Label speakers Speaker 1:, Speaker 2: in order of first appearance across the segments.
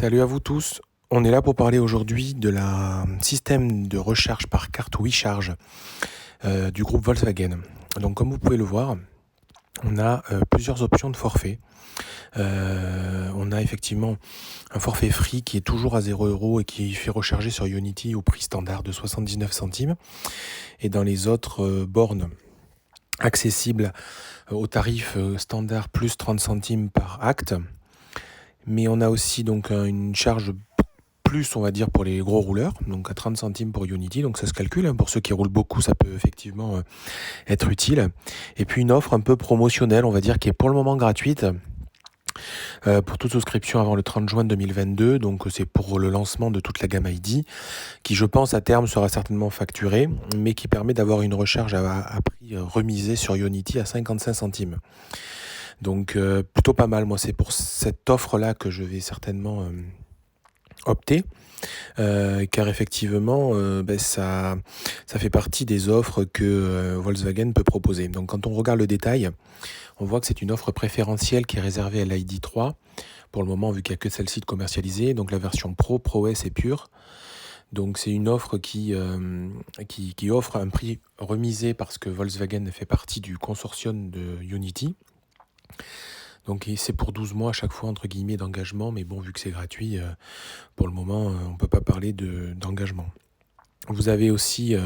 Speaker 1: Salut à vous tous. On est là pour parler aujourd'hui de la système de recharge par carte WeCharge du groupe Volkswagen. Donc comme vous pouvez le voir, on a plusieurs options de forfait. On a effectivement un forfait free qui est toujours à 0 € et qui fait recharger sur Ionity au prix standard de 79 centimes. Et dans les autres bornes accessibles au tarif standard plus 30 centimes par acte. Mais on a aussi donc une charge plus, on va dire, pour les gros rouleurs, donc à 30 centimes pour Ionity, donc ça se calcule, hein. Pour ceux qui roulent beaucoup, ça peut effectivement être utile. Et puis une offre un peu promotionnelle, on va dire, qui est pour le moment gratuite, pour toute souscription avant le 30 juin 2022, donc c'est pour le lancement de toute la gamme ID, qui je pense à terme sera certainement facturée, mais qui permet d'avoir une recharge à prix remisé sur Ionity à 55 centimes. Donc plutôt pas mal, moi c'est pour cette offre-là que je vais certainement opter, car effectivement ça fait partie des offres que Volkswagen peut proposer. Donc quand on regarde le détail, on voit que c'est une offre préférentielle qui est réservée à l'ID3 pour le moment, vu qu'il n'y a que celle-ci de commercialisée, donc la version Pro, Pro S et Pure. Donc c'est une offre qui offre un prix remisé parce que Volkswagen fait partie du consortium de Ionity. Donc c'est pour 12 mois à chaque fois, entre guillemets, d'engagement, mais bon, vu que c'est gratuit, pour le moment, on ne peut pas parler d'engagement. Vous avez aussi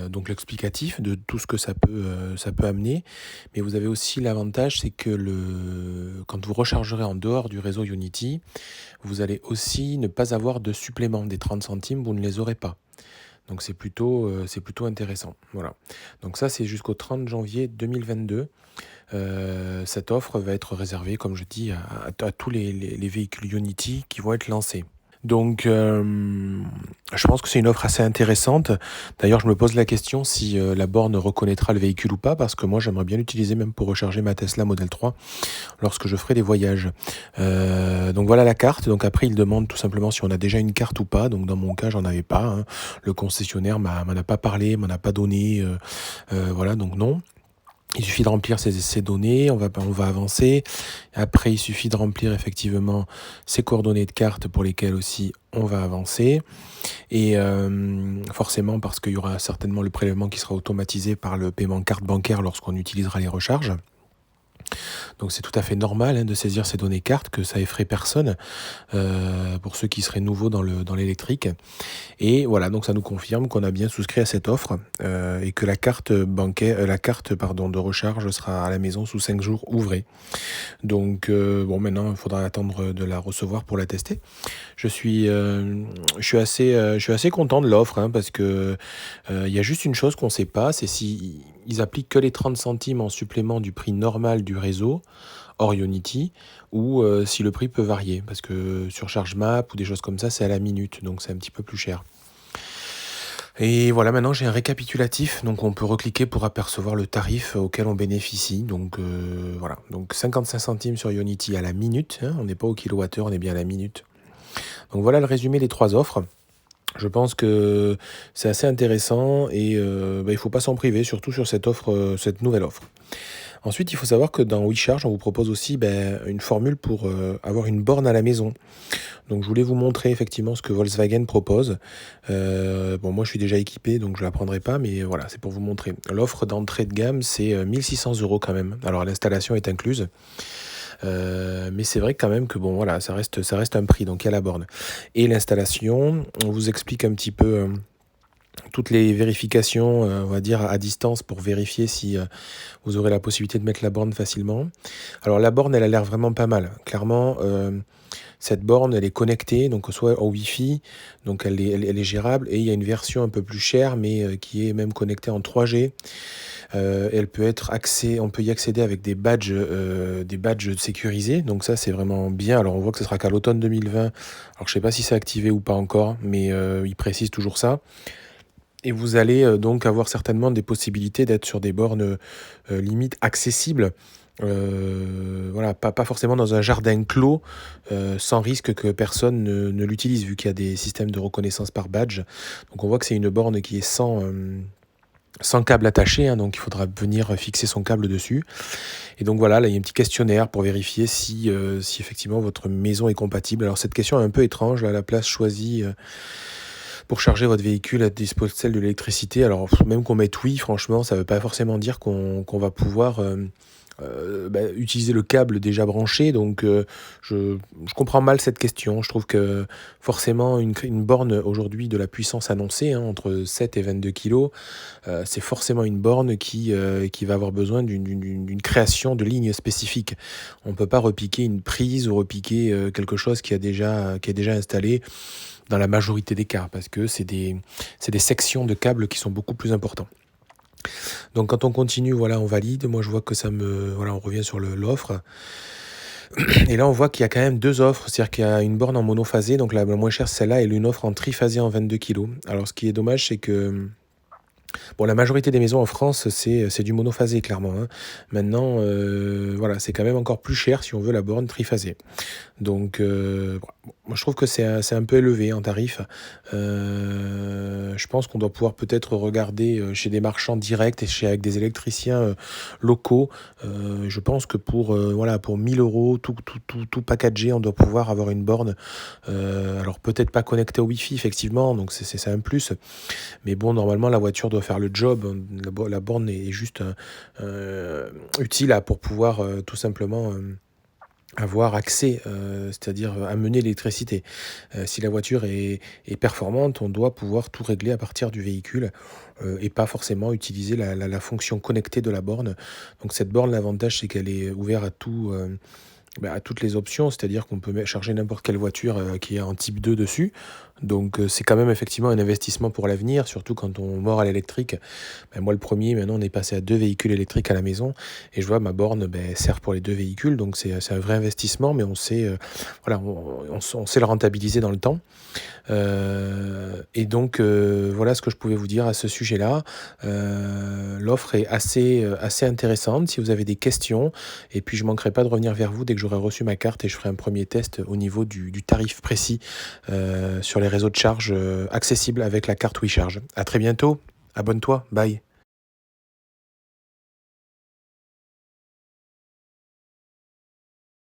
Speaker 1: donc l'explicatif de tout ce que ça peut amener, mais vous avez aussi l'avantage, c'est que quand vous rechargerez en dehors du réseau Ionity, vous allez aussi ne pas avoir de supplément des 30 centimes, vous ne les aurez pas. Donc c'est plutôt intéressant. Voilà. Donc ça, c'est jusqu'au 30 janvier 2022. Cette offre va être réservée, comme je dis, à tous les véhicules Ionity qui vont être lancés. Donc, je pense que c'est une offre assez intéressante. D'ailleurs, je me pose la question si la borne reconnaîtra le véhicule ou pas, parce que moi, j'aimerais bien l'utiliser même pour recharger ma Tesla Model 3 lorsque je ferai des voyages. Donc voilà la carte. Donc après, il demande tout simplement si on a déjà une carte ou pas. Donc dans mon cas, j'en avais pas, hein. Le concessionnaire m'en a pas parlé, m'en a pas donné. Voilà, donc non. Il suffit de remplir ces données, on va avancer. Après, il suffit de remplir effectivement ces coordonnées de carte pour lesquelles aussi on va avancer. Et forcément, parce qu'il y aura certainement le prélèvement qui sera automatisé par le paiement carte bancaire lorsqu'on utilisera les recharges. Donc c'est tout à fait normal, hein, de saisir ces données cartes, que ça effraie personne, pour ceux qui seraient nouveaux dans l'électrique. Et voilà, donc ça nous confirme qu'on a bien souscrit à cette offre, et que la carte de recharge sera à la maison sous 5 jours ouvrés. Donc bon, maintenant il faudra attendre de la recevoir pour la tester. Je suis assez content de l'offre, hein, parce que il y a juste une chose qu'on ne sait pas, c'est si ils appliquent que les 30 centimes en supplément du prix normal du réseau hors Ionity, ou si le prix peut varier, parce que sur ChargeMap ou des choses comme ça, c'est à la minute, donc c'est un petit peu plus cher. Et voilà, maintenant j'ai un récapitulatif, donc on peut recliquer pour apercevoir le tarif auquel on bénéficie. Donc voilà, donc 55 centimes sur Ionity à la minute, hein, on n'est pas au kilowattheure, on est bien à la minute. Donc voilà le résumé des 3 offres. Je pense que c'est assez intéressant et il ne faut pas s'en priver, surtout sur cette nouvelle offre. Ensuite, il faut savoir que dans WeCharge, on vous propose aussi une formule pour avoir une borne à la maison. Donc je voulais vous montrer effectivement ce que Volkswagen propose. Bon, moi je suis déjà équipé, donc je ne la prendrai pas, mais voilà, c'est pour vous montrer. L'offre d'entrée de gamme, c'est 1600 € quand même. Alors l'installation est incluse. Mais c'est vrai quand même que bon voilà, ça reste un prix, donc il y a la borne. Et l'installation, on vous explique un petit peu toutes les vérifications, on va dire à distance, pour vérifier si vous aurez la possibilité de mettre la borne facilement. Alors la borne, elle a l'air vraiment pas mal. Clairement, cette borne, elle est connectée, donc soit au Wi-Fi, donc elle est gérable, et il y a une version un peu plus chère, mais qui est même connectée en 3G. On peut y accéder avec des badges sécurisés, donc ça c'est vraiment bien. Alors on voit que ce sera qu'à l'automne 2020, alors je ne sais pas si c'est activé ou pas encore, mais il précise toujours ça. Et vous allez donc avoir certainement des possibilités d'être sur des bornes limite accessibles. Voilà, pas forcément dans un jardin clos, sans risque que personne ne l'utilise, vu qu'il y a des systèmes de reconnaissance par badge. Donc on voit que c'est une borne qui est sans câble attaché, hein, donc il faudra venir fixer son câble dessus. Et donc voilà, là il y a un petit questionnaire pour vérifier si effectivement votre maison est compatible. Alors cette question est un peu étrange, là, la place choisie pour charger votre véhicule dispose celle de l'électricité. Alors même qu'on mette oui, franchement, ça ne veut pas forcément dire qu'on va pouvoir utiliser le câble déjà branché. Donc je comprends mal cette question. Je trouve que forcément une borne aujourd'hui de la puissance annoncée, hein, entre 7 et 22 kg, c'est forcément une borne qui va avoir besoin d'une création de lignes spécifiques. On ne peut pas repiquer une prise ou repiquer quelque chose qui est déjà installé dans la majorité des cas, parce que c'est des sections de câbles qui sont beaucoup plus importants. Donc quand on continue, voilà, on valide. Moi je vois que voilà, on revient sur l'offre. Et là on voit qu'il y a quand même deux offres, c'est-à-dire qu'il y a une borne en monophasé, donc la moins chère c'est celle-là, et une offre en triphasé en 22 kg. Alors ce qui est dommage, c'est que bon, la majorité des maisons en France, c'est du monophasé, clairement, hein. Maintenant, voilà, c'est quand même encore plus cher si on veut la borne triphasée. Donc, moi, je trouve que c'est un peu élevé en tarif. Je pense qu'on doit pouvoir peut-être regarder chez des marchands directs et avec des électriciens locaux. Je pense que voilà, pour 1 000 €, tout packagé, on doit pouvoir avoir une borne. Alors, peut-être pas connectée au Wi-Fi, effectivement, donc c'est un plus. Mais bon, normalement, la voiture doit faire le job. La borne est juste utile pour pouvoir tout simplement avoir accès, c'est-à-dire amener l'électricité. Si la voiture est performante, on doit pouvoir tout régler à partir du véhicule et pas forcément utiliser la fonction connectée de la borne. Donc cette borne, l'avantage, c'est qu'elle est ouverte à tout. À toutes les options, c'est-à-dire qu'on peut charger n'importe quelle voiture qui est en type 2 dessus. Donc c'est quand même effectivement un investissement pour l'avenir, surtout quand on mord à l'électrique. Moi le premier, maintenant on est passé à 2 véhicules électriques à la maison et je vois ma borne sert pour les 2 véhicules, donc c'est un vrai investissement, mais on sait, voilà, on sait le rentabiliser dans le temps. Et donc voilà ce que je pouvais vous dire à ce sujet-là. L'offre est assez intéressante si vous avez des questions, et puis je ne manquerai pas de revenir vers vous dès que j'aurai reçu ma carte et je ferai un premier test au niveau du tarif précis sur les réseaux de charge accessibles avec la carte WeCharge. À très bientôt, abonne-toi, bye.